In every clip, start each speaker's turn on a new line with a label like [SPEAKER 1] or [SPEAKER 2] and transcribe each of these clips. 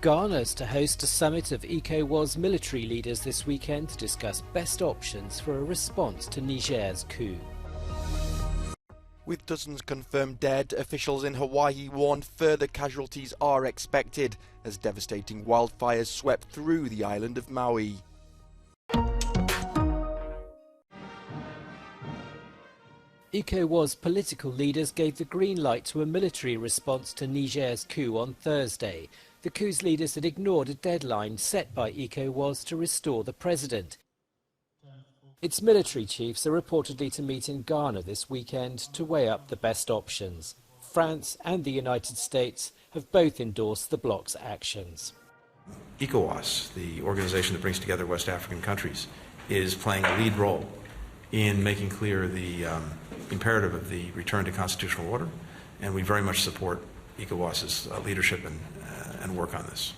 [SPEAKER 1] Ghana's to host a summit of ECOWAS military leaders this weekend to discuss best options for a response to Niger's coup.
[SPEAKER 2] With dozens confirmed dead, officials in Hawaii warned further casualties are expected as devastating wildfires swept through the island of Maui.
[SPEAKER 1] ECOWAS political leaders gave the green light to a military response to Niger's coup on Thursday. The coup's leaders had ignored a deadline set by ECOWAS to restore the president. Its military chiefs are reportedly to meet in Ghana this weekend to weigh up the best options. France and the United States have both endorsed the bloc's actions.
[SPEAKER 3] ECOWAS, the organization that brings together West African countries, is playing a lead role in making clear the imperative of the return to constitutional order, and we very much support ECOWAS's leadership and work on this.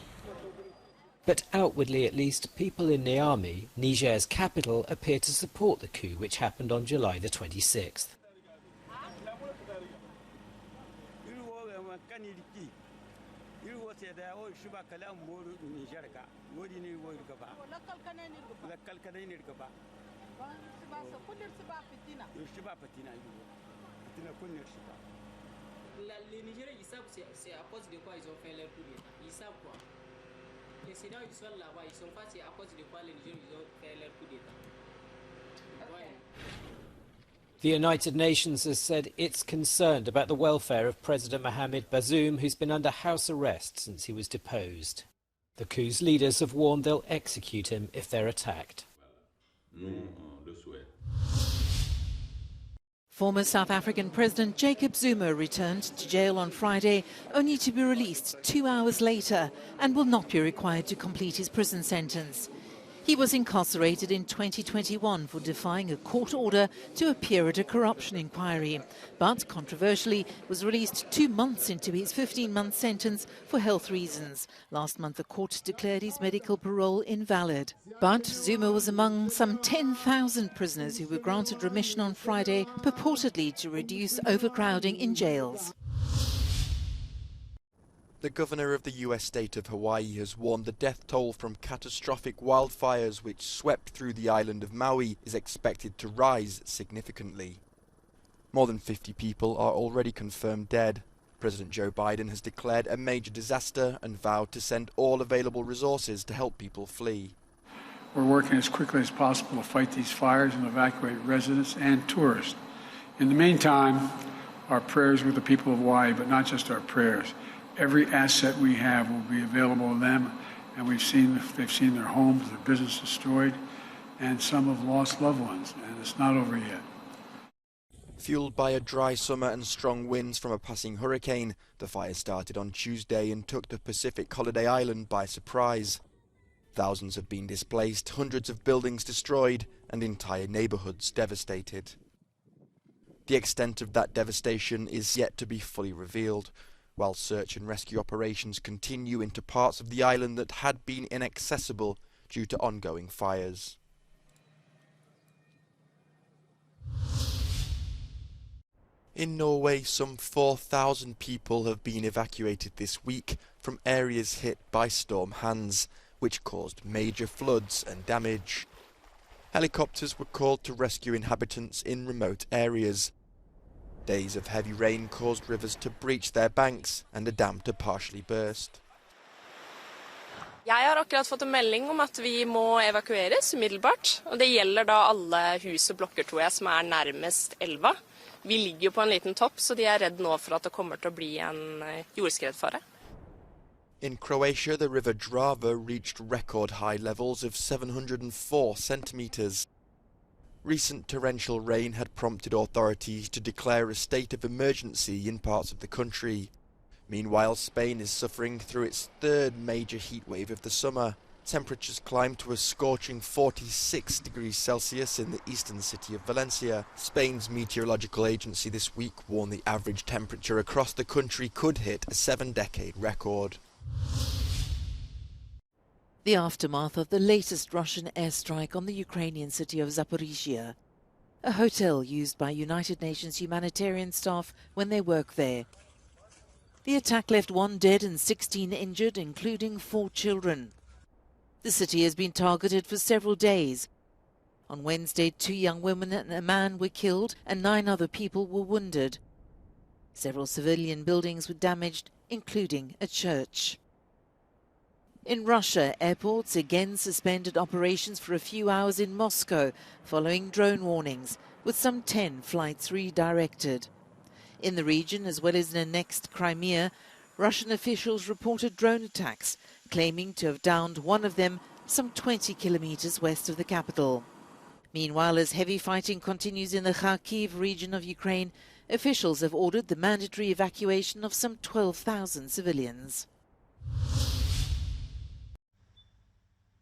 [SPEAKER 1] But outwardly, at least, people in Niamey, Niger's capital, appear to support the coup, which happened on July the 26th. The United Nations has said it's concerned about the welfare of President Mohamed Bazoum, who's been under house arrest since he was deposed. The coup's leaders have warned they'll execute him if they're attacked.
[SPEAKER 4] Former South African President Jacob Zuma returned to jail on Friday, only to be released 2 hours later, and will not be required to complete his prison sentence. He was incarcerated in 2021 for defying a court order to appear at a corruption inquiry, but controversially was released 2 months into his 15-month sentence for health reasons. Last month, the court declared his medical parole invalid. But Zuma was among some 10,000 prisoners who were granted remission on Friday, purportedly to reduce overcrowding in jails.
[SPEAKER 2] The governor of the US state of Hawaii has warned the death toll from catastrophic wildfires which swept through the island of Maui is expected to rise significantly. More than 50 people are already confirmed dead. President Joe Biden has declared a major disaster and vowed to send all available resources to help people flee.
[SPEAKER 5] We're working as quickly as possible to fight these fires and evacuate residents and tourists. In the meantime, our prayers with the people of Hawaii, but not just our prayers. Every asset we have will be available to them, and they've seen their homes, their business destroyed, and some have lost loved ones, and it's not over yet.
[SPEAKER 2] Fueled by a dry summer and strong winds from a passing hurricane, the fire started on Tuesday and took the Pacific holiday island by surprise. Thousands have been displaced, hundreds of buildings destroyed, and entire neighborhoods devastated. The extent of that devastation is yet to be fully revealed, while search and rescue operations continue into parts of the island that had been inaccessible due to ongoing fires. In Norway, some 4,000 people have been evacuated this week from areas hit by Storm Hans, which caused major floods and damage. Helicopters were called to rescue inhabitants in remote areas. Days of heavy rain caused rivers to breach their banks and a dam to partially burst.
[SPEAKER 6] Jeg har akkurat fått en melding om at vi må evakueres umiddelbart, og det gjelder da alle hus og blokker, tror jeg, som er nærmest elva. Vi ligger jo på en liten topp, så de er redd nå for at det kommer til å bli en jordskredfare.
[SPEAKER 2] In Croatia, the river Drava reached record high levels of 704 centimetres. Recent torrential rain had prompted authorities to declare a state of emergency in parts of the country. Meanwhile, Spain is suffering through its third major heat wave of the summer. Temperatures climbed to a scorching 46 degrees Celsius in the eastern city of Valencia. Spain's meteorological agency this week warned the average temperature across the country could hit a 7-decade record.
[SPEAKER 4] The aftermath of the latest Russian airstrike on the Ukrainian city of Zaporizhia, a hotel used by United Nations humanitarian staff when they work there. The attack left 1 dead and 16 injured, including 4 children. The city has been targeted for several days. On Wednesday, 2 young women and a man were killed and 9 other people were wounded. Several civilian buildings were damaged, including a church. In Russia, airports again suspended operations for a few hours in Moscow following drone warnings, with some 10 flights redirected. In the region, as well as in the annexed Crimea, Russian officials reported drone attacks, claiming to have downed one of them some 20 kilometers west of the capital. Meanwhile, as heavy fighting continues in the Kharkiv region of Ukraine, officials have ordered the mandatory evacuation of some 12,000 civilians.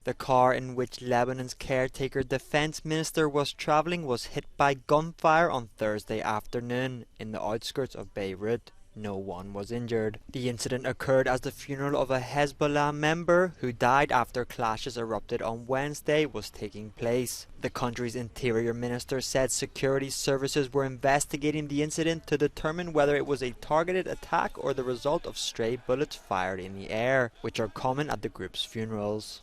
[SPEAKER 7] The car in which Lebanon's caretaker defense minister was travelling was hit by gunfire on Thursday afternoon in the outskirts of Beirut. No one was injured. The incident occurred as the funeral of a Hezbollah member who died after clashes erupted on Wednesday was taking place. The country's interior minister said security services were investigating the incident to determine whether it was a targeted attack or the result of stray bullets fired in the air, which are common at the group's funerals.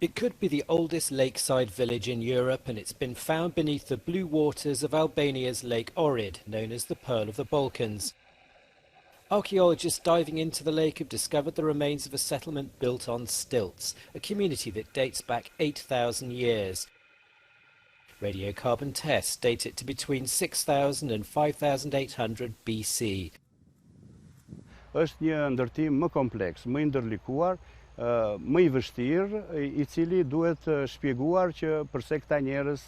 [SPEAKER 1] It could be the oldest lakeside village in Europe, and it's been found beneath the blue waters of Albania's Lake Ohrid, known as the Pearl of the Balkans. Archaeologists diving into the lake have discovered the remains of a settlement built on stilts, a community that dates back 8,000 years. Radiocarbon tests date it to between 6,000 and 5,800 BC.
[SPEAKER 8] Është një ndërtim më kompleks, më ndërlikuar, më I vështirë, I cili duhet shpjeguar që pse këta njerëz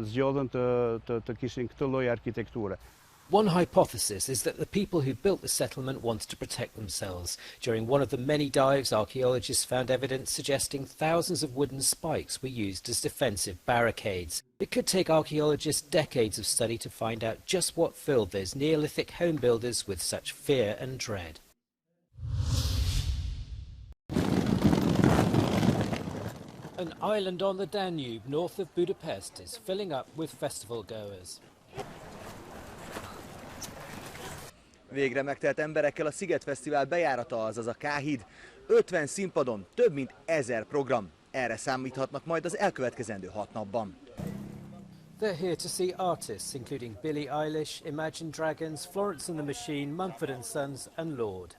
[SPEAKER 8] zgjodhen të kishin këtë lloj arkitekture.
[SPEAKER 1] One hypothesis is that the people who built the settlement wanted to protect themselves. During one of the many dives, archaeologists found evidence suggesting thousands of wooden spikes were used as defensive barricades. It could take archaeologists decades of study to find out just what filled those Neolithic home builders with such fear and dread. An island on the Danube north of Budapest is filling up with festival goers.
[SPEAKER 9] Végre megtelt emberekkel a Sziget Fesztivál bejárata, azaz a K-híd. 50 színpadon, több mint 1000 program. Erre számíthatnak majd az elkövetkezendő 6 napban.
[SPEAKER 1] They're here to see artists including Billie Eilish, Imagine Dragons, Florence and the Machine, Mumford & Sons and Lorde.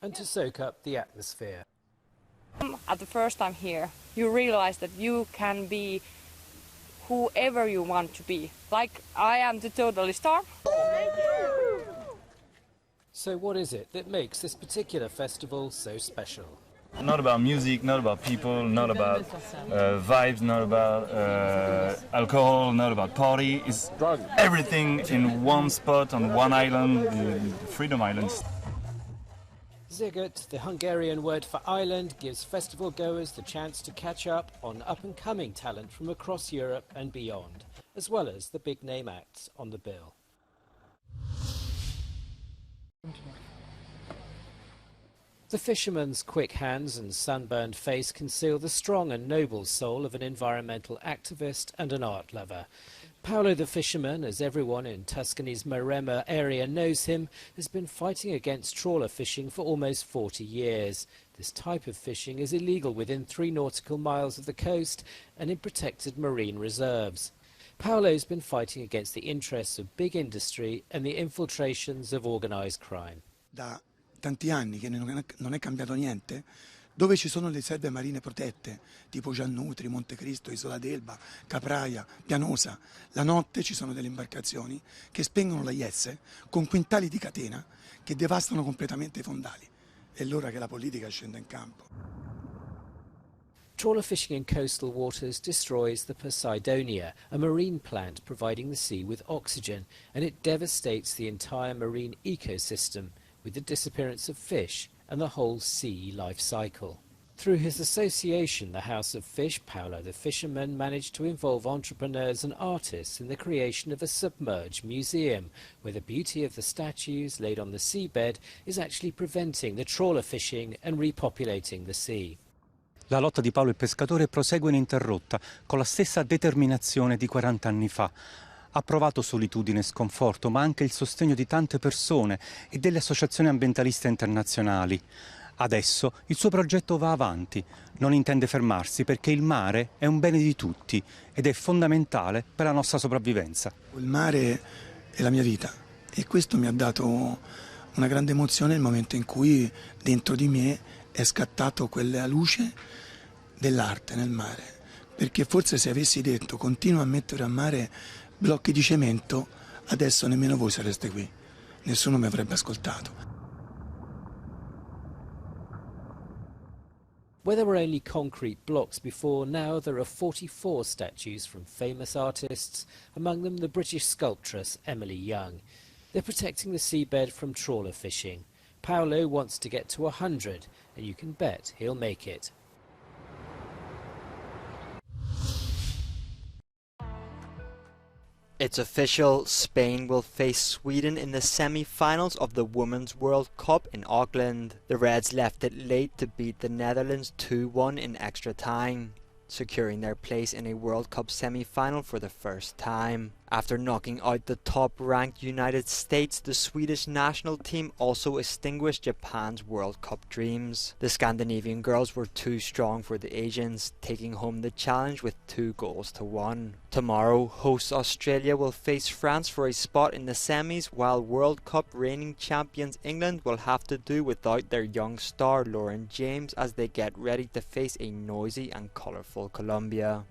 [SPEAKER 1] And to soak up the atmosphere.
[SPEAKER 10] At the first time here, you realize that you can be whoever you want to be. Like, I am the totally star.
[SPEAKER 1] So what is it that makes this particular festival so special?
[SPEAKER 11] Not about music, not about people, not about vibes, not about alcohol, not about party. It's everything in one spot on one island, the Freedom Islands.
[SPEAKER 1] Sziget, the Hungarian word for island, gives festival goers the chance to catch up on up-and-coming talent from across Europe and beyond, as well as the big-name acts on the bill. The fisherman's quick hands and sunburned face conceal the strong and noble soul of an environmental activist and an art lover. Paolo the fisherman, as everyone in Tuscany's Maremma area knows him, has been fighting against trawler fishing for almost 40 years. This type of fishing is illegal within 3 nautical miles of the coast and in protected marine reserves. Paolo's been fighting against the interests of big industry and the infiltrations of organised crime.
[SPEAKER 12] Da tanti anni che non è cambiato niente, dove ci sono le riserve marine protette, tipo Giannutri, Montecristo, Isola d'Elba, Capraia, Pianosa, la notte ci sono delle imbarcazioni che spengono la IS con quintali di catena che devastano completamente I fondali. È l'ora che la politica scenda in campo.
[SPEAKER 1] Trawler fishing in coastal waters destroys the Poseidonia, a marine plant providing the sea with oxygen, and it devastates the entire marine ecosystem with the disappearance of fish and the whole sea life cycle. Through his association, the House of Fish, Paolo the fisherman managed to involve entrepreneurs and artists in the creation of a submerged museum, where the beauty of the statues laid on the seabed is actually preventing the trawler fishing and repopulating the sea.
[SPEAKER 13] La lotta di Paolo il pescatore prosegue ininterrotta, con la stessa determinazione di 40 anni fa. Ha provato solitudine e sconforto, ma anche il sostegno di tante persone e delle associazioni ambientaliste internazionali. Adesso il suo progetto va avanti, non intende fermarsi perché il mare è un bene di tutti ed è fondamentale per la nostra sopravvivenza.
[SPEAKER 12] Il mare è la mia vita e questo mi ha dato una grande emozione nel momento in cui dentro di me è scattato quella luce dell'arte nel mare, perché forse se avessi detto continua a mettere a mare blocchi di cemento, adesso nemmeno voi sareste qui, nessuno mi avrebbe ascoltato.
[SPEAKER 1] Where there were only concrete blocks before, now there are 44 statues from famous artists, among them the British sculptress Emily Young. They're protecting the seabed from trawler fishing. Paolo wants to get to 100, and you can bet he'll make it.
[SPEAKER 7] It's official, Spain will face Sweden in the semi-finals of the Women's World Cup in Auckland. The Reds left it late to beat the Netherlands 2-1 in extra time, securing their place in a World Cup semi-final for the first time. After knocking out the top-ranked United States, the Swedish national team also extinguished Japan's World Cup dreams. The Scandinavian girls were too strong for the Asians, taking home the challenge with 2-1. Tomorrow, hosts Australia will face France for a spot in the semis, while World Cup reigning champions England will have to do without their young star Lauren James as they get ready to face a noisy and colourful Colombia.